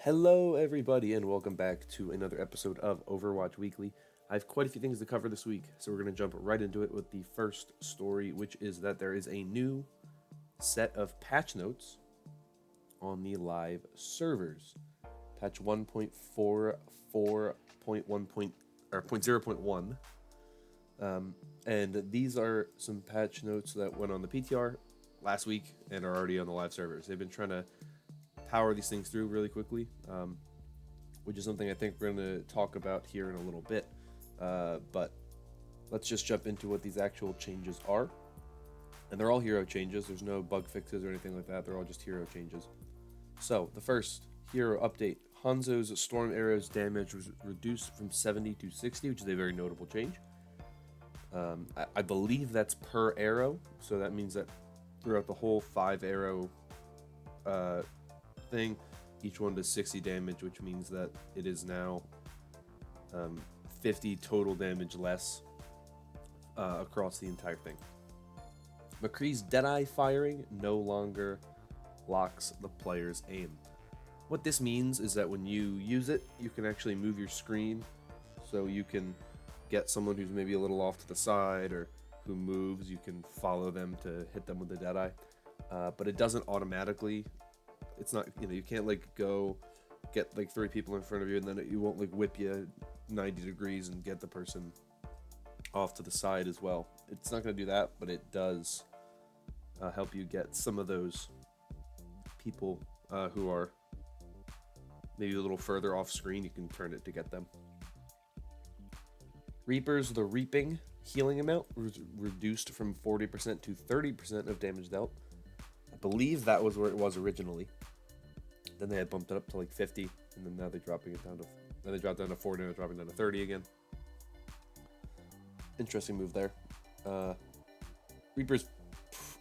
Hello, everybody, and welcome back to another episode of Overwatch Weekly. I have quite a few things to cover this week, so we're going to jump right into it with the first story, which is that there is a new set of patch notes on the live servers. Patch 1.44.1 or 0.1. And these are some patch notes that went on the PTR last week and are already on the live servers. They've been trying to power these things through really quickly, which is something I think we're going to talk about here in a little bit. But let's just jump into what these actual changes are. And they're all hero changes. There's no bug fixes or anything like that. They're all just hero changes. So the first hero update, Hanzo's Storm Arrow's damage was reduced from 70 to 60, which is a very notable change. I believe that's per arrow, so that means that throughout the whole 5 arrow thing, each one does 60 damage, which means that it is now 50 total damage less across the entire thing. McCree's Deadeye firing no longer locks the player's aim. What this means is that when you use it, you can actually move your screen, so you can get someone who's maybe a little off to the side or who moves, you can follow them to hit them with the Deadeye. But it doesn't automatically. It's not, you can't like go get like 3 people in front of you and then you won't like whip you 90 degrees and get the person off to the side as well. It's not going to do that, but it does help you get some of those people who are maybe a little further off screen. You can turn it to get them. Reaper's the Reaping healing amount was reduced from 40% to 30% of damage dealt. I believe that was where it was originally. Then they had bumped it up to like 50, and then now they're dropping it down to. Then they dropped down to 40, and they're dropping down to 30 again. Interesting move there. Reaper's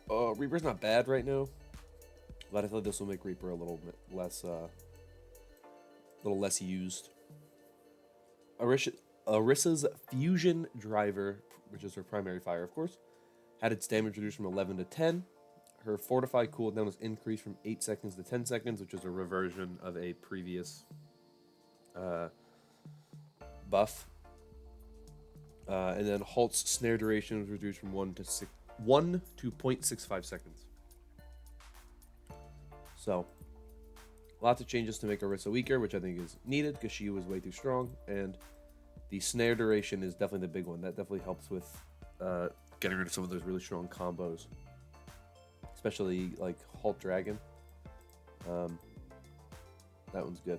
not bad right now, but I feel like this will make Reaper a little bit less, used. Orissa's Fusion Driver, which is her primary fire, of course, had its damage reduced from 11 to 10. Her Fortify cooldown was increased from 8 seconds to 10 seconds, which is a reversion of a previous buff. And then Halt's snare duration was reduced from 1 to 0.65 seconds. So, lots of changes to make Orisa weaker, which I think is needed because she was way too strong. And the snare duration is definitely the big one. That definitely helps with getting rid of some of those really strong combos. Especially like Halt Dragon. That one's good.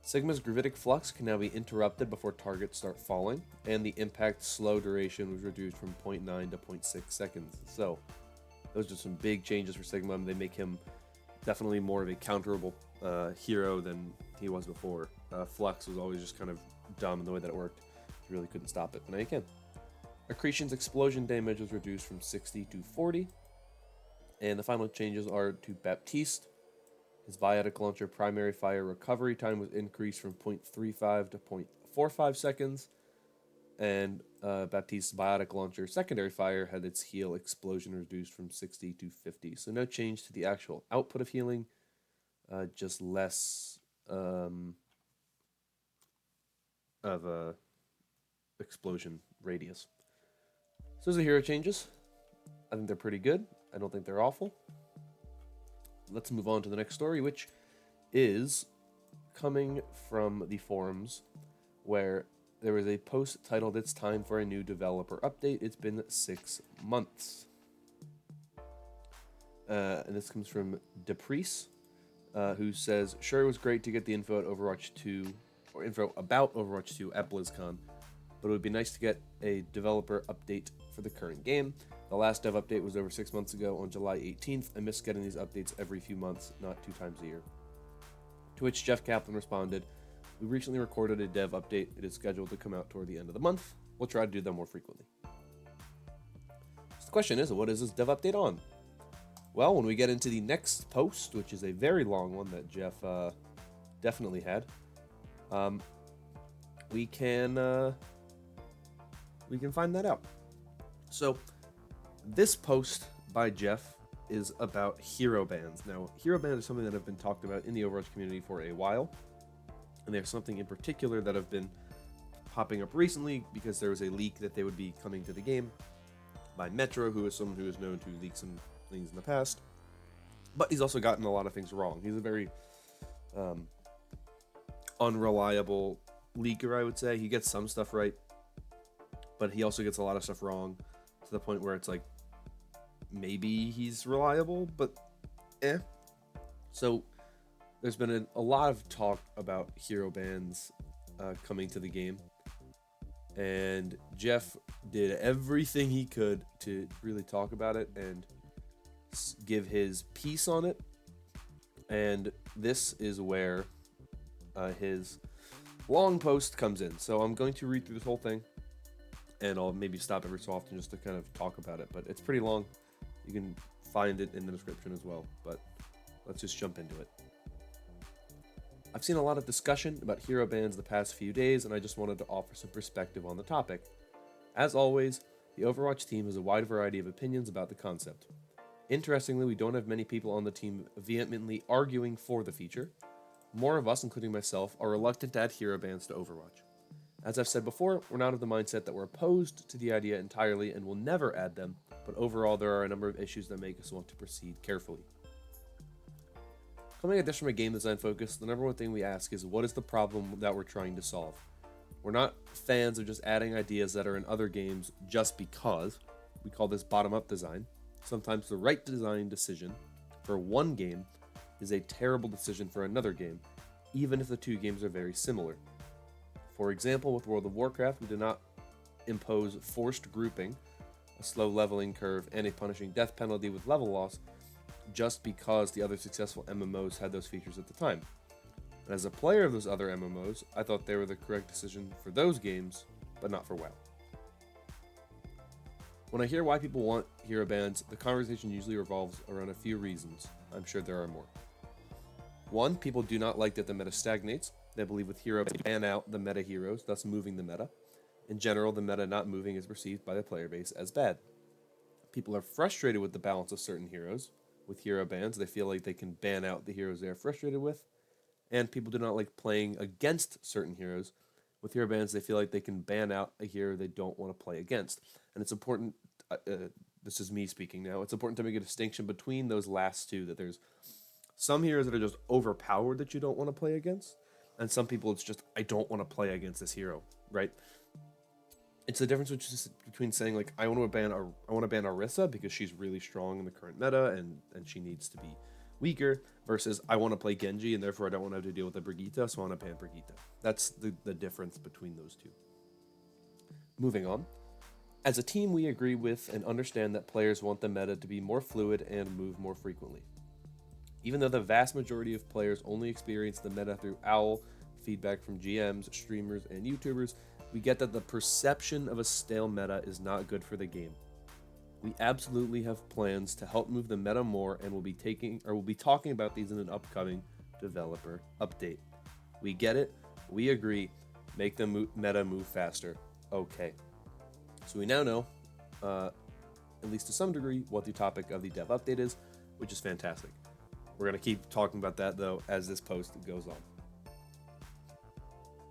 Sigma's Gravitic Flux can now be interrupted before targets start falling, and the impact slow duration was reduced from 0.9 to 0.6 seconds. So, those are some big changes for Sigma. They make him definitely more of a counterable hero than he was before. Flux was always just kind of dumb in the way that it worked. You really couldn't stop it, but now you can. Accretion's explosion damage was reduced from 60 to 40. And the final changes are to Baptiste. His Biotic Launcher primary fire recovery time was increased from 0.35 to 0.45 seconds. And Baptiste's Biotic Launcher secondary fire had its heal explosion reduced from 60 to 50. So no change to the actual output of healing, just less of a explosion radius. So those are the hero changes. I think they're pretty good. I don't think they're awful. Let's move on to the next story, which is coming from the forums, where there was a post titled, "It's time for a new developer update. It's been 6 months." And this comes from Deprice, who says, "Sure, it was great to get the info about Overwatch 2 at BlizzCon, but it would be nice to get a developer update for the current game. The last dev update was over 6 months ago on July 18th. I miss getting these updates every few months, not 2 times a year." To which Jeff Kaplan responded, "We recently recorded a dev update. It is scheduled to come out toward the end of the month. We'll try to do them more frequently." So the question is, what is this dev update on? Well, when we get into the next post, which is a very long one that Jeff definitely had, we can find that out. So, this post by Jeff is about hero bans. Now, hero bans are something that have been talked about in the Overwatch community for a while, and there's something in particular that have been popping up recently because there was a leak that they would be coming to the game by Metro, who is someone who is known to leak some things in the past, but he's also gotten a lot of things wrong. He's a very unreliable leaker, I would say. He gets some stuff right, but he also gets a lot of stuff wrong to the point where it's like, maybe he's reliable, but eh. So there's been a lot of talk about hero bans coming to the game, and Jeff did everything he could to really talk about it and give his piece on it. And this is where his long post comes in. So I'm going to read through this whole thing, and I'll maybe stop every so often just to kind of talk about it, but it's pretty long. You can find it in the description as well, but let's just jump into it. I've seen a lot of discussion about hero bans the past few days, and I just wanted to offer some perspective on the topic. As always, the Overwatch team has a wide variety of opinions about the concept. Interestingly, we don't have many people on the team vehemently arguing for the feature. More of us, including myself, are reluctant to add hero bans to Overwatch. As I've said before, we're not of the mindset that we're opposed to the idea entirely and will never add them, but overall there are a number of issues that make us want to proceed carefully. Coming at this from a game design focus, the number one thing we ask is, what is the problem that we're trying to solve? We're not fans of just adding ideas that are in other games just because. We call this bottom-up design. Sometimes the right design decision for one game is a terrible decision for another game, even if the two games are very similar. For example, with World of Warcraft, we did not impose forced grouping, a slow leveling curve, and a punishing death penalty with level loss just because the other successful MMOs had those features at the time. And as a player of those other MMOs, I thought they were the correct decision for those games, but not for WoW. When I hear why people want hero bans, the conversation usually revolves around a few reasons. I'm sure there are more. One, people do not like that the meta stagnates. They believe with hero bans, ban out the meta heroes, thus moving the meta. In general, the meta not moving is perceived by the player base as bad. People are frustrated with the balance of certain heroes. With hero bans, they feel like they can ban out the heroes they are frustrated with. And people do not like playing against certain heroes. With hero bans, they feel like they can ban out a hero they don't want to play against. And it's important, this is me speaking now, it's important to make a distinction between those last two, that there's some heroes that are just overpowered that you don't want to play against, and some people it's just, I don't want to play against this hero, right? It's the difference between saying, like, I want to ban Orisa because she's really strong in the current meta and she needs to be weaker, versus I want to play Genji and therefore I don't want to have to deal with a Brigitte, so I want to ban Brigitte. That's the difference between those two. Moving on. As a team, we agree with and understand that players want the meta to be more fluid and move more frequently. Even though the vast majority of players only experience the meta through OWL, feedback from GMs, streamers, and YouTubers, we get that the perception of a stale meta is not good for the game. We absolutely have plans to help move the meta more, and we'll be talking about these in an upcoming developer update. We get it, we agree, make the meta move faster. Okay. So we now know, at least to some degree, what the topic of the dev update is, which is fantastic. We're going to keep talking about that, though, as this post goes on.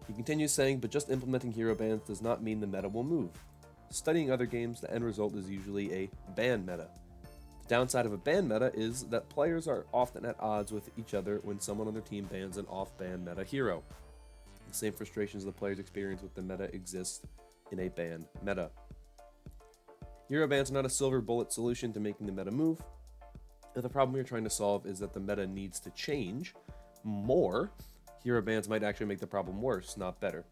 He continues saying, but just implementing hero bans does not mean the meta will move. Studying other games, the end result is usually a ban meta. The downside of a ban meta is that players are often at odds with each other when someone on their team bans an off-ban meta hero. The same frustrations the players experience with the meta exist in a ban meta. Hero bans are not a silver bullet solution to making the meta move. If the problem you're trying to solve is that the meta needs to change more, hero bans might actually make the problem worse, not better.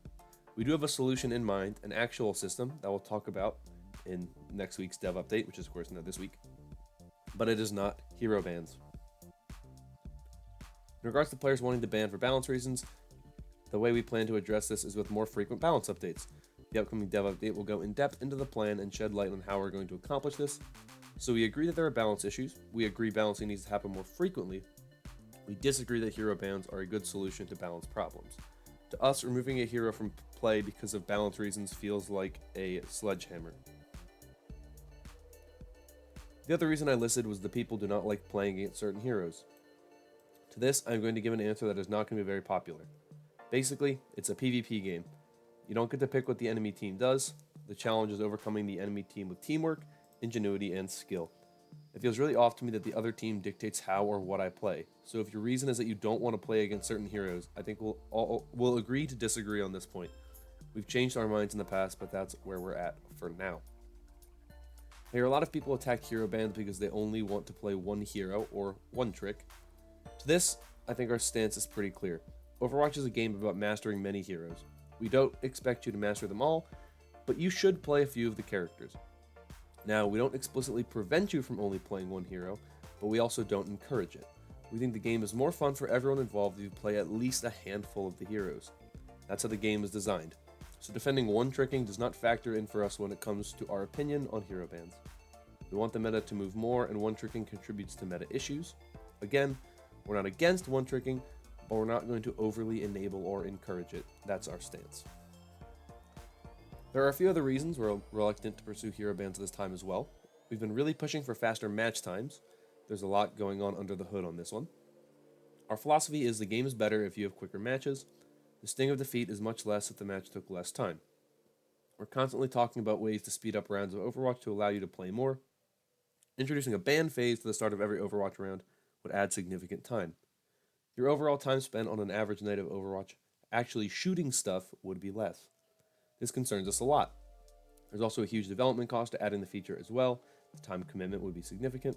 We do have a solution in mind, an actual system that we'll talk about in next week's dev update, which is of course not this week, but it is not hero bans. In regards to players wanting to ban for balance reasons, the way we plan to address this is with more frequent balance updates. The upcoming dev update will go in depth into the plan and shed light on how we're going to accomplish this. So we agree that there are balance issues. We agree balancing needs to happen more frequently. We disagree that hero bans are a good solution to balance problems. To us, removing a hero from play because of balance reasons feels like a sledgehammer. The other reason I listed was the people do not like playing against certain heroes. To this, I'm going to give an answer that is not going to be very popular. Basically, it's a PvP game. You don't get to pick what the enemy team does. The challenge is overcoming the enemy team with teamwork, ingenuity, and skill. It feels really off to me that the other team dictates how or what I play. So if your reason is that you don't want to play against certain heroes, I think we'll agree to disagree on this point. We've changed our minds in the past, but that's where we're at for now. I hear a lot of people attack hero bans because they only want to play one hero or one trick. To this, I think our stance is pretty clear. Overwatch is a game about mastering many heroes. We don't expect you to master them all, but you should play a few of the characters. Now, we don't explicitly prevent you from only playing one hero, but we also don't encourage it. We think the game is more fun for everyone involved if you play at least a handful of the heroes. That's how the game is designed. So defending one tricking does not factor in for us when it comes to our opinion on hero bans. We want the meta to move more, and one tricking contributes to meta issues. Again, we're not against one tricking, but we're not going to overly enable or encourage it. That's our stance. There are a few other reasons we're reluctant to pursue hero bans this time as well. We've been really pushing for faster match times. There's a lot going on under the hood on this one. Our philosophy is the game is better if you have quicker matches. The sting of defeat is much less if the match took less time. We're constantly talking about ways to speed up rounds of Overwatch to allow you to play more. Introducing a ban phase to the start of every Overwatch round would add significant time. Your overall time spent on an average night of Overwatch actually shooting stuff would be less. This concerns us a lot. There's also a huge development cost to adding the feature as well. The time commitment would be significant.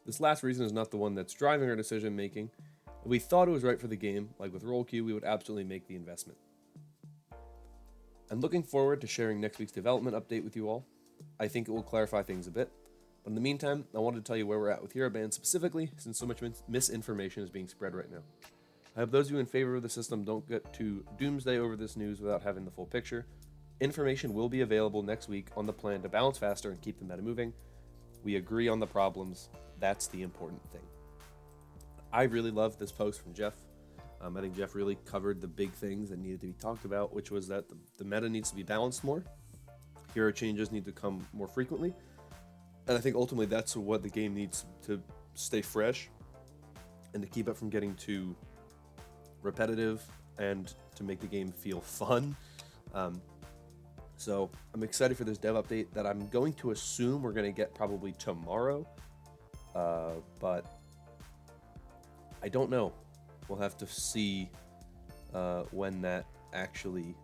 This last reason is not the one that's driving our decision making. If we thought it was right for the game, like with roll queue, we would absolutely make the investment. I'm looking forward to sharing next week's development update with you all. I think it will clarify things a bit. But in the meantime, I wanted to tell you where we're at with hero bans specifically, since so much misinformation is being spread right now. I hope those of you in favor of the system don't get too doomsday over this news without having the full picture. Information will be available next week on the plan to balance faster and keep the meta moving. We agree on the problems. That's the important thing. I really love this post from Jeff. I think Jeff really covered the big things that needed to be talked about, which was that the meta needs to be balanced more. Hero changes need to come more frequently. And I think ultimately that's what the game needs to stay fresh and to keep it from getting too repetitive and to make the game feel fun. So I'm excited for this dev update that I'm going to assume we're going to get probably tomorrow. But I don't know. We'll have to see when that actually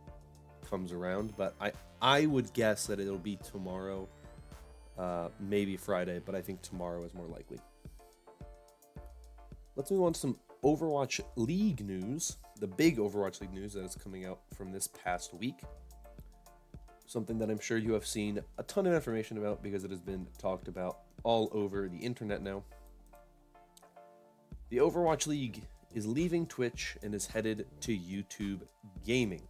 comes around. But I would guess that it'll be tomorrow, maybe Friday, but I think tomorrow is more likely. Let's move on to some Overwatch League news. The big Overwatch League news that is coming out from this past week. Something that I'm sure you have seen a ton of information about because it has been talked about all over the internet now. The Overwatch League is leaving Twitch and is headed to YouTube Gaming.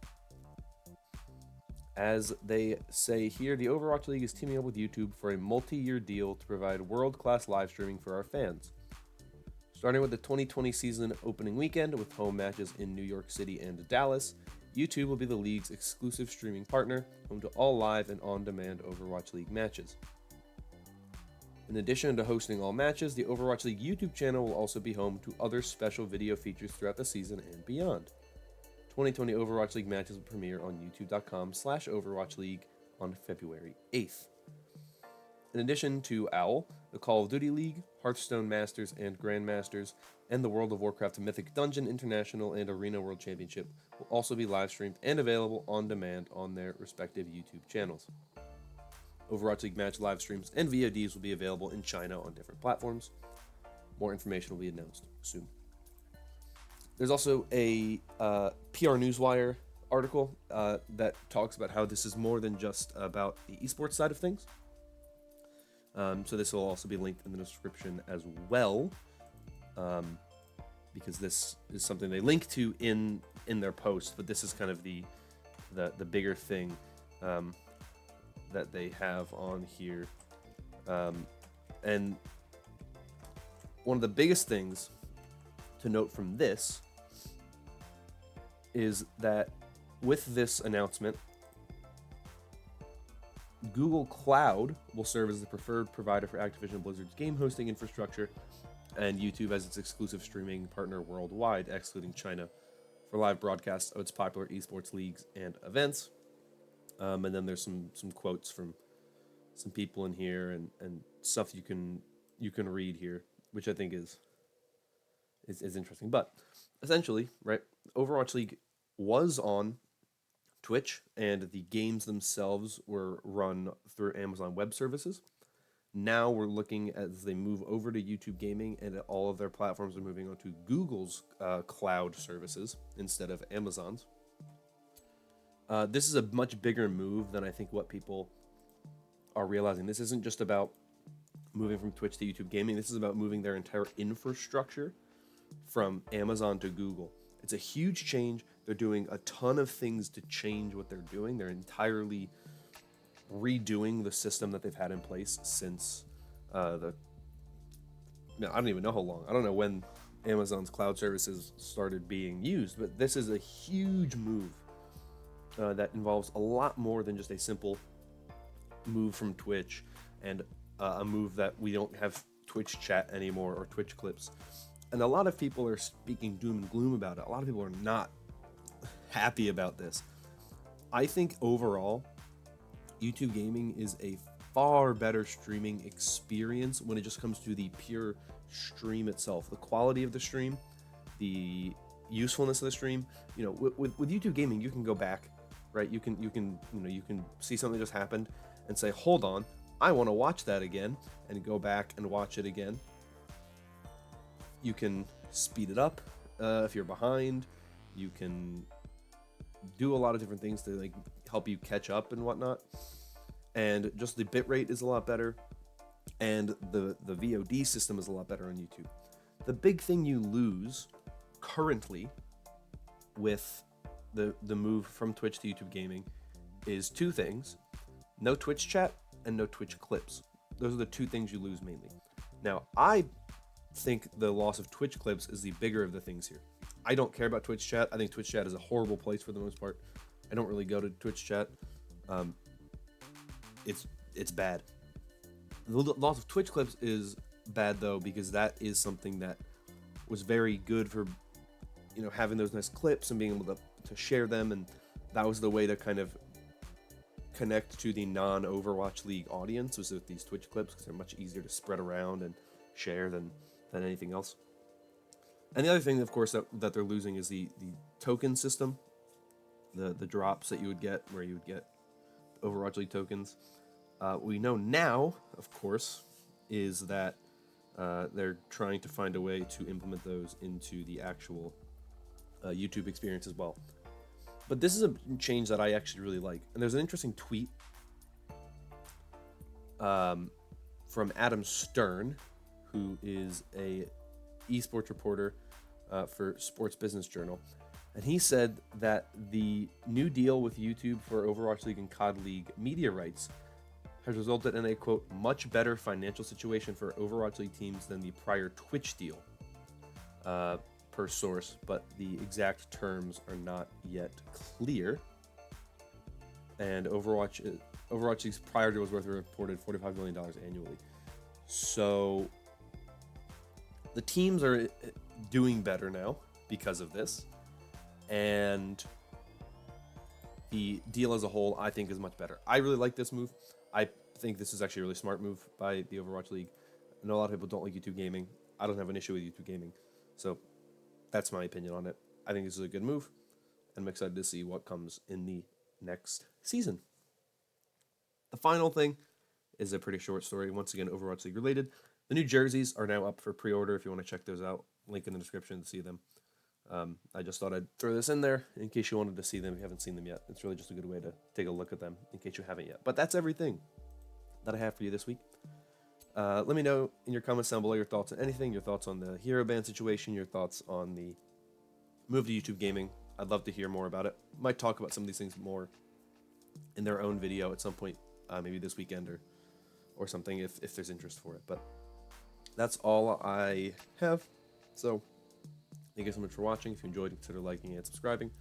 As they say here, the Overwatch League is teaming up with YouTube for a multi-year deal to provide world-class live streaming for our fans. Starting with the 2020 season opening weekend with home matches in New York City and Dallas, YouTube will be the league's exclusive streaming partner, home to all live and on-demand Overwatch League matches. In addition to hosting all matches, the Overwatch League YouTube channel will also be home to other special video features throughout the season and beyond. 2020 Overwatch League matches will premiere on youtube.com/Overwatch League on February 8th. In addition to OWL, the Call of Duty League, Hearthstone Masters and Grandmasters, and the World of Warcraft Mythic Dungeon International and Arena World Championship will also be live streamed and available on demand on their respective YouTube channels. Overwatch League match live streams and VODs will be available in China on different platforms. More information will be announced soon. There's also a PR Newswire article that talks about how this is more than just about the esports side of things. So this will also be linked in the description as well, because this is something they link to in their post, but this is kind of the bigger thing that they have on here. And one of the biggest things to note from this is that with this announcement, Google Cloud will serve as the preferred provider for Activision Blizzard's game hosting infrastructure, and YouTube as its exclusive streaming partner worldwide, excluding China, for live broadcasts of its popular esports leagues and events. And then there's some quotes from some people in here and stuff you can read here, which I think is interesting. But essentially, right, Overwatch League was on Twitch, and the games themselves were run through Amazon Web Services. Now we're looking as they move over to YouTube Gaming, and all of their platforms are moving on to Google's cloud services instead of Amazon's. This is a much bigger move than I think what people are realizing. This isn't just about moving from Twitch to YouTube Gaming. This is about moving their entire infrastructure from Amazon to Google. It's a huge change. They're doing a ton of things to change what they're doing. They're entirely redoing the system that they've had in place since I don't even know how long. I don't know when Amazon's cloud services started being used, but this is a huge move that involves a lot more than just a simple move from Twitch and a move that we don't have Twitch chat anymore or Twitch clips. And a lot of people are speaking doom and gloom about it. A lot of people are not happy about this. I think overall, YouTube Gaming is a far better streaming experience when it just comes to the pure stream itself. The quality of the stream, the usefulness of the stream. You know, with YouTube Gaming, you can go back, right? You can see something just happened and say, hold on, I want to watch that again, and go back and watch it again. You can speed it up if you're behind. You can do a lot of different things to like help you catch up and whatnot. And just the bitrate is a lot better, and the VOD system is a lot better on YouTube. The big thing you lose currently with the move from Twitch to YouTube Gaming is two things: no Twitch chat and no Twitch clips. Those are the two things you lose mainly. Now, I think the loss of Twitch clips is the bigger of the things here. I don't care about Twitch chat. I think Twitch chat is a horrible place for the most part. I don't really go to Twitch chat. It's bad. The loss of Twitch clips is bad though, because that is something that was very good for, you know, having those nice clips and being able to share them, and that was the way to kind of connect to the non-Overwatch League audience, was with these Twitch clips, because they're much easier to spread around and share than anything else. And the other thing, of course, that they're losing is the token system, the drops that you would get, where you would get Overwatch League tokens. We know now, of course, is that they're trying to find a way to implement those into the actual YouTube experience as well. But this is a change that I actually really like. And there's an interesting tweet from Adam Stern, who is a esports reporter for Sports Business Journal. And he said that the new deal with YouTube for Overwatch League and COD League media rights has resulted in a, quote, much better financial situation for Overwatch League teams than the prior Twitch deal, per source, but the exact terms are not yet clear. And Overwatch League's prior deal was worth a reported $45 million annually. So the teams are doing better now because of this. And the deal as a whole, I think, is much better. I really like this move. I think this is actually a really smart move by the Overwatch League. I know a lot of people don't like YouTube Gaming. I don't have an issue with YouTube Gaming. So that's my opinion on it. I think this is a good move, and I'm excited to see what comes in the next season. The final thing is a pretty short story. Once again, Overwatch League related. The new jerseys are now up for pre-order if you want to check those out. Link in the description to see them. I just thought I'd throw this in there in case you wanted to see them if you haven't seen them yet. It's really just a good way to take a look at them in case you haven't yet. But that's everything that I have for you this week. Let me know in your comments down below your thoughts on anything, your thoughts on the hero band situation, your thoughts on the move to YouTube Gaming. I'd love to hear more about it. Might talk about some of these things more in their own video at some point, maybe this weekend or something if there's interest for it. But that's all I have. So thank you so much for watching. If you enjoyed, consider liking and subscribing.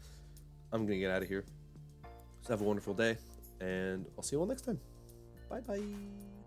I'm going to get out of here. So have a wonderful day, and I'll see you all next time. Bye bye.